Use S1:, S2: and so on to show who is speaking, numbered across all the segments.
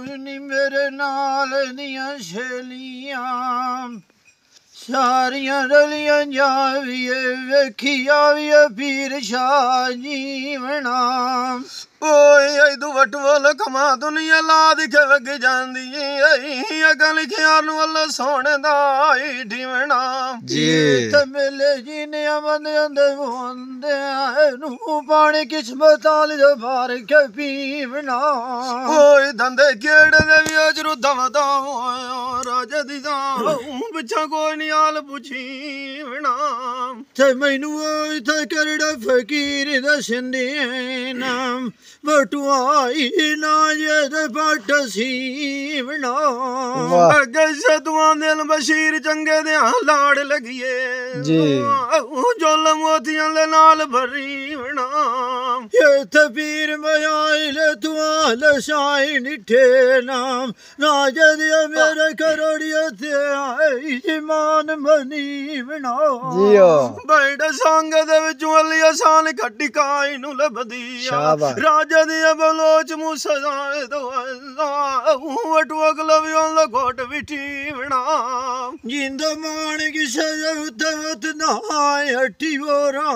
S1: ਨੀ ਮੇਰੇ ਨਾਲ ਦੀਆਂ ਛੇਲੀਆਂ ਸਾਰੀਆਂ ਰਲੀਆਂ ਜਾਵੀਏ ਵੇਖੀ ਆਵੀਏ ਪੀਰ ਸ਼ਾਹ ਜੀਵਣਾ ਓਏ ਐਦੂ ਵਟਵਲ ਕਮਾ ਦੁਨੀਆ ਲਾ ਦਿਖੇ ਵਗ ਜਾਂਦੀ ਏ ਅਗਲ ਖਿਆਲ ਨੂੰ ਅੱਲਾ ਸੋਹਣੇ ਦਾ ਹੀ ਢੀਵਣਾ ਜੀ ਤੇ ਮੇਲੇ ਜੀ ਨੇ ਬੰਦਿਆਂ ਦੇ ਹੁੰਦੇ ਨੂੰ ਪਾਣੀ ਕਿਸਮਤ ਵਾਲੀ ਦੇ ਭਰ ਕੇ ਪੀਵਣਾ ਓਏ ਧੰਦੇ ਕਿਹੜੇ ਦੇ ਵੀ ਅਜਰੂ ਦਵਦਾ ਰਾਜੇ ਦੀ ਦਾ ਪਿੱਛਾ ਕੋਈ ਨਹੀਂ ਆਲ ਪੁੱਛੀਵਣਾ ਤੇ ਮੈਨੂੰ ਓਏ ਤੇ ਕਿਹੜਾ ਫਕੀਰ ਦਸੰਦੇ ਨਾਮ ਵਟੁਆਈ ਨਾ ਜੇ ਪੱਟ ਸੀਵਣਾ ਅੱਗੇ ਸਦਵਾਂ ਦਿਲ ਬਸ਼ੀਰ ਚੰਗੇ ਦੇ ਲਾੜ ਲਗੀਏ ਜੀ ਜੋਲ ਮੋਤੀਆਂ ਦੇ ਨਾਲ ਭਰੀਵਣਾ ਇੱਥੇ ਪੀਰ ਮਯਾਈ ਲੈ ਤੂੰ ਲਸ਼ਾਈ ਨਿਠੇ ਨਾਮ ਰਾਜੇ ਦੀ ਮੇਰੇ ਕਰੋੜੀਏ ਤੇ ਆਈ ਇਮਾਨ ਬਨੀਵਣਾ ਜੀਓ ਬੈਠ ਸੰਗ ਦੇ ਵਿੱਚੋਂ ਅਲੀ ਆਸਾਨ ਖੱਟੀ ਕਾਈ ਨੂੰ ਲੱਭਦੀ ਆ ਰਾਜੇ ਦੀ ਬਲੋਚ ਮੂੰ ਸਜਾਏ ਦੋ ਵਟੂ ਅਗਲਵਿਆਂ ਦਾ ਘੋਟ ਵਿਟੀਵਣਾ ਜਿੰਦ ਮਾਣ ਕੀ ਸਜਵਤ ਨਾਏ ਹੱਟੀ ਵੋਰਾ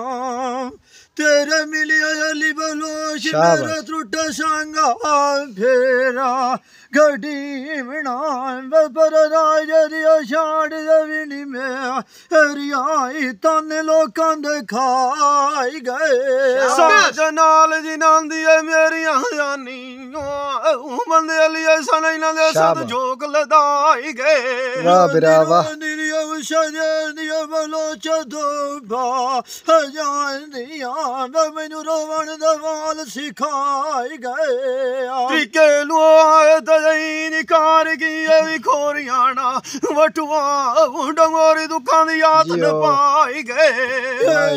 S1: तेरे मिलिया अली बलोच मेरा त्रुट संगा फेरा गड्डी बना पर राज छाड़ दविनी में हरियाई तन लोकां दे खाई गए साज नाल जिनांदी है मेरी जानी बंदे अली ऐसा नहीं ना दे सद जोक लदाई गए वाह बिरावा निरिया सजनिया बलोच दोबा हजान दिया मैनू रोवन दा वाल सिखाई गए टिके लुआए दई कार की भी खोरियाना वटुआ डंगोरी दुखां दी याद न पाई गए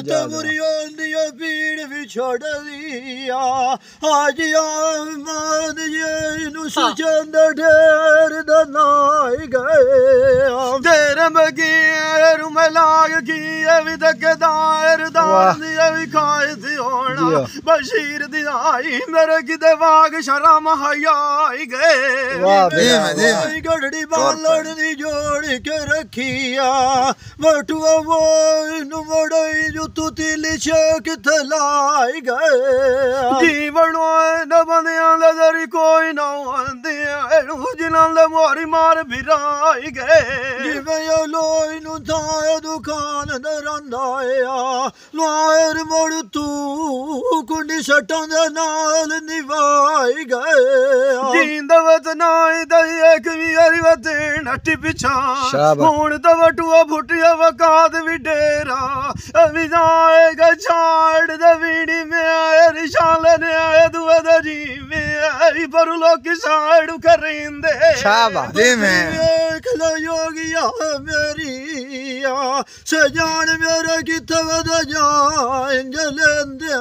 S1: तबरियों दी पीड़ भी छोड़ दिया आज आमद ये नु सुचंद ढेर दनाई गए तेरे बगैर मैं लाग की भी दकेदार दार दी भी बशीर दी आई मेरे किते वाग शर्म हयाई गए गढ़ड़ी बालड़ दी जोड़ के रखिया बटुआ वो नुमड़ई जो तू तिली शेक थलाई गए जीवन न बंदियां दा दरी कोई ना आंदे जिन्हां दे मोरी मार भिराई गए जिवें यो लोई नु थाए दुकान दरंदाया लोएर मोड़ तू कुंडी सटां दे नाल निभाई गए जिंदवत नाई दई एक भी हरी वत नट्टी पिछा हुण तो वटुआ फुटिया वकात भी डेरा अभी जाएगा छाड़ दे वीड़ी में आए रिशाल ने आए दुआ दा जी में आई पर लोग साड़ू करेंदे शाबाश दे मैं कला योगिया मेरी सजान मेरे किथे वद जाए जलेंदे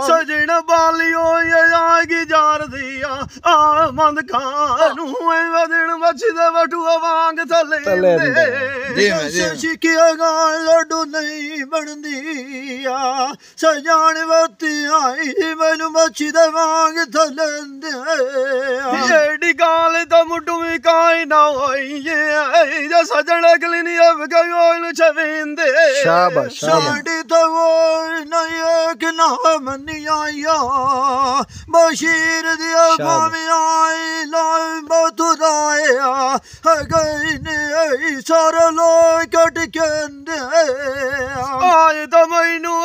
S1: सजना बालियो ये आगी जार दिया आ मंद खानू वदन मच्छी दे वटुआ वांग थलेंदे शिकिया गाल लड्डू नहीं बनदिया सजान वती आई मैनू मच्छी दे वांग थलेंदे एडी गाल तो मुड्डू भी काई ना होई ये सजन अगली नहीं अब गयो छवेंदे शाबाश शाबाश तो वो नहीं एक ना मनी आया बशीर दिया भावे आई लाल बतुराया गई ने सारा लोग कट केंदे आए तो मैनू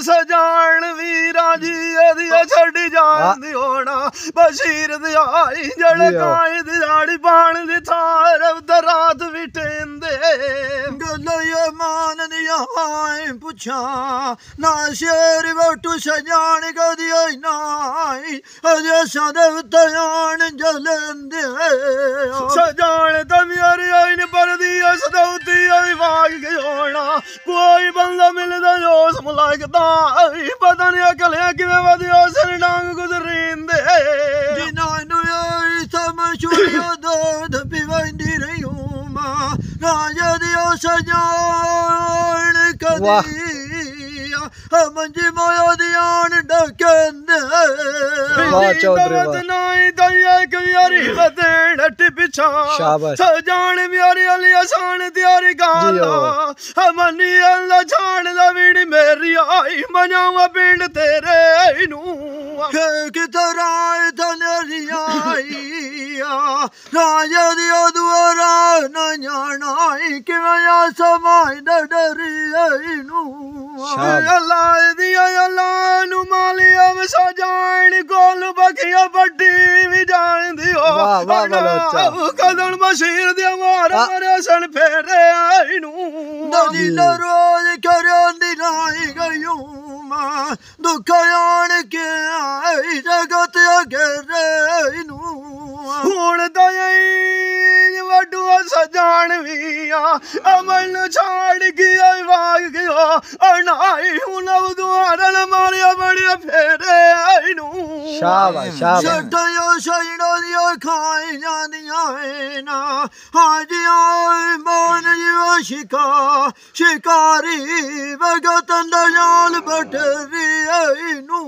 S1: सजान भी राजी दिया छड़ी जान दी होना बशीर दी आई जड़ काई दी दाड़ी पान दी थार रात भी टेंदे गलया मान दिया आए पुछा ना शेर वटू सजान कदी नाई अजे सदव तयान जलेंदे सजान तमियारी आइन पर दिया सदौती आई भाग गयोना कोई बंदा मिलदा जोश मुलाकदा पता नहीं अकलिया किवें वदियो सिर डांग गुजरींदे जिन्हां मशहूरिया दूध पिवांदी रही हूँ मां राजा दियो सजान कदी मंजी मोया दियान डकंदे आई दया क्यारी बदेन पिछा सजान प्यारी अली आसान त्यारी गाला मनी अल्लाह छान दा बीड़ी मेरी आई मनावा पिंड तेरे नू किधर आए धनेरी आई राजा दिया दुआरा न जाना कि मैं समाई डरी आई नू अल्लाह दिया अल्लाह नु मालिया में सजान गोल बखिया बड्डी भी जान दियो कदन बशीर दिया मारा मरे सन फेरे आई नू दिल रोज करंदी राई गयूं मां दुख आन के आई जगत अगरे नू हुण दई वड्डू सजान भी अमल छाड़ गया भाग गया अनाई हुन दुआरन मारिया बड़े फेरे आई नू शाबाश शाबाश छटयो सैनो दियो खाई जानिया है ना हाजिया मान जीव शिकारी भगत दयाल बटरी आई नू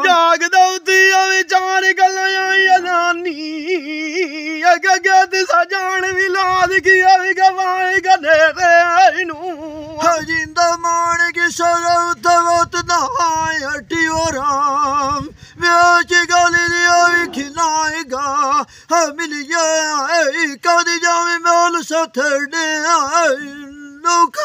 S1: जाग दौती विचार गलाई अदानी अगत सजान विलाद की गवाए गनेरे आई नू जिंदा मान की सरवत वत नहाय हटी और राम व्याच गली दिया खिलाएगा मिल गया कद जावे मोल सथड़े लोग